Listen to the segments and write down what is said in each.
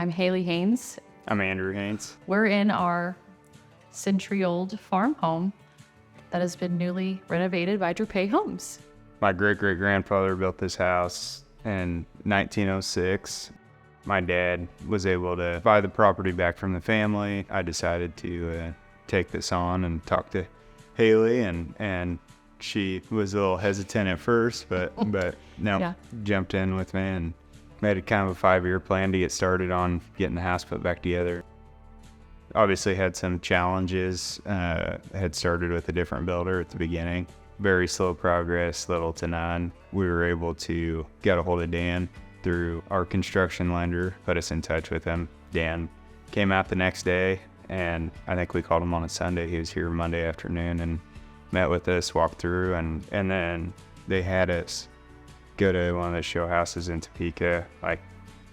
I'm Haley Haynes. I'm Andrew Haynes. We're in our century-old farm home that has been newly renovated by Drippé homes. My great-great-grandfather built this house in 1906. My dad was able to buy the property back from the family. I decided to take this on and talk to Haley, and she was a little hesitant at first, but no, Yeah. Jumped in with me and made a kind of a 5-year plan to get started on getting the house put back together. Obviously had some challenges. Had started with a different builder at the beginning. Very slow progress, little to none. We were able to get a hold of Dan through our construction lender, put us in touch with him. Dan came out the next day, and I think we called him on a Sunday. He was here Monday afternoon and met with us, walked through, and then they had us go to one of the show houses in Topeka, like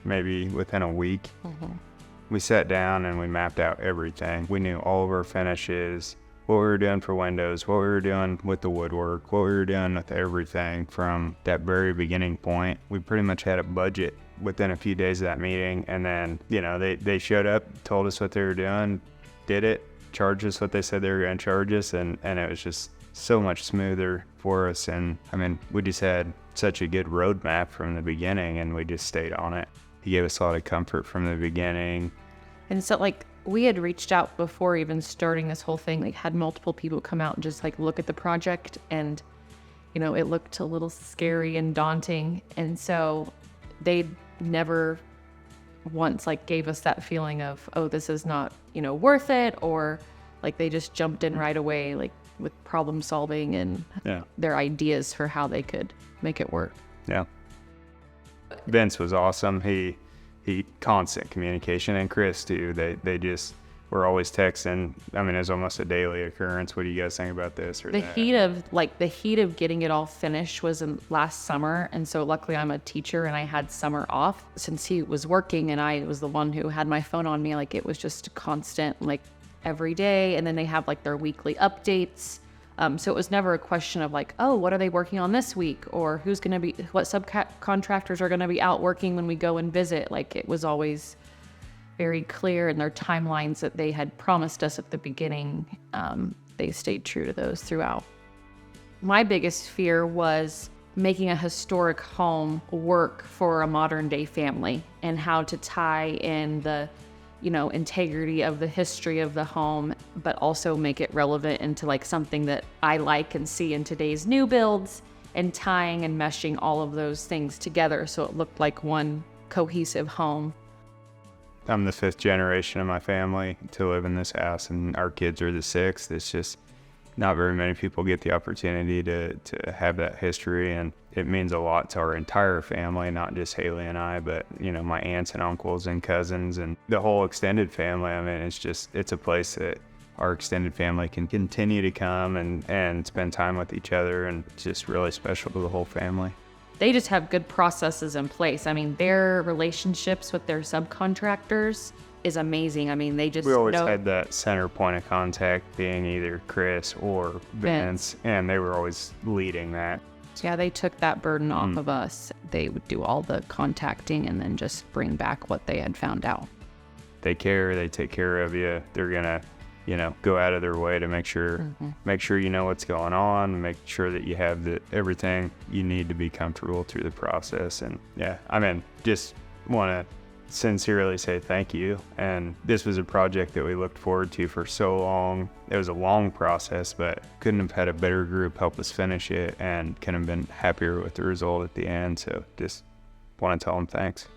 maybe within a week. Mm-hmm. We sat down and we mapped out everything. We knew all of our finishes, what we were doing for windows, what we were doing with the woodwork, what we were doing with everything from that very beginning point. We pretty much had a budget within a few days of that meeting, and then, they showed up, told us what they were doing, did it, charged us what they said they were going to charge us, and it was just so much smoother for us. And we just had such a good roadmap from the beginning, and we just stayed on it. He gave us a lot of comfort from the beginning. And so, we had reached out before even starting this whole thing, had multiple people come out and just, look at the project, and, it looked a little scary and daunting. And so they never once, gave us that feeling of, oh, this is not, worth it, or, they just jumped in right away, with problem solving and their ideas for how they could make it work. Yeah. Vince was awesome. He constant communication, and Chris too. They just were always texting. It was almost a daily occurrence. What do you guys think about this or that? The heat of getting it all finished was in last summer, and so luckily I'm a teacher and I had summer off since he was working, and I was the one who had my phone on me. It was just constant, every day, and then they have their weekly updates. So it was never a question of oh, what are they working on this week, or what subcontractors are going to be out working when we go and visit. It was always very clear in their timelines that they had promised us at the beginning. They stayed true to those throughout. My biggest fear was making a historic home work for a modern day family, and how to tie in the integrity of the history of the home, but also make it relevant into something that I like and see in today's new builds, and tying and meshing all of those things together so it looked like one cohesive home. I'm the 5th generation of my family to live in this house, and our kids are the 6th. It's just not very many people get the opportunity to have that history, and it means a lot to our entire family, not just Haley and I, but my aunts and uncles and cousins and the whole extended family. It's a place that our extended family can continue to come and spend time with each other, and it's just really special to the whole family. They just have good processes in place. Their relationships with their subcontractors is amazing. We always had that center point of contact being either Chris or Vince, and they were always leading that. Yeah, they took that burden off of us. They would do all the contacting and then just bring back what they had found out. They care, they take care of you. They're gonna, go out of their way to make sure you know what's going on, make sure that you have everything you need to be comfortable through the process. And just want to sincerely say thank you. And this was a project that we looked forward to for so long. It was a long process, but couldn't have had a better group help us finish it, and couldn't have been happier with the result at the end. So just want to tell them thanks.